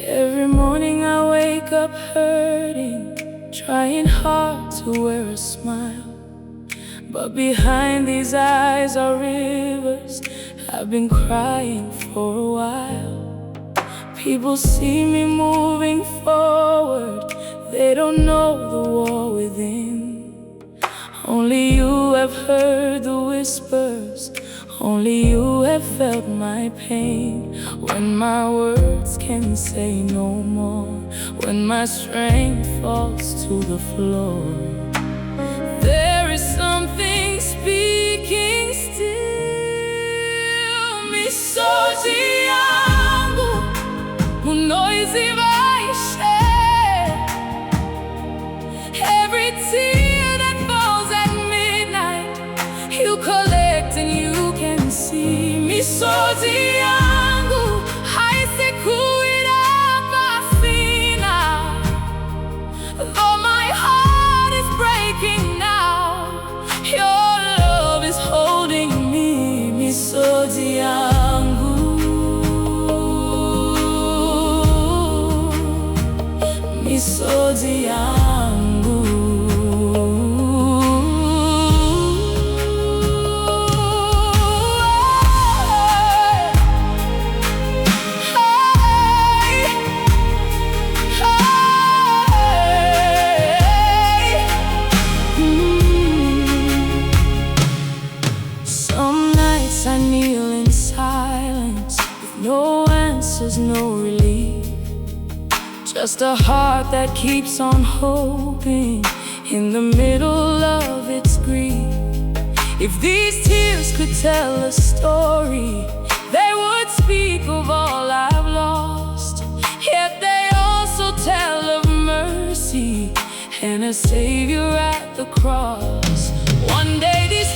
Every morning I wake up hurting, trying hard to wear a smile. But behind these eyes are rivers I've been crying for a while. People see me moving forward, they don't know the war within. Only you have heard the whispers, only you have felt my pain. When my words can say no more, when my strength falls to the floor, there is something speaking still. Misodzi Yangu, Munoiziva Ishe. Every tear that falls at midnight, you collect and you can see. Misodzi Yangu, haisekuida bafina. Though my heart is breaking now, your love is holding me. Misodzi Yangu, Misodzi Yangu. I kneel in silence, with no answers, no relief. Just a heart that keeps on hoping in the middle of its grief. If these tears could tell a story, they would speak of all I've lost. Yet they also tell of mercy and a Savior at the cross. One day these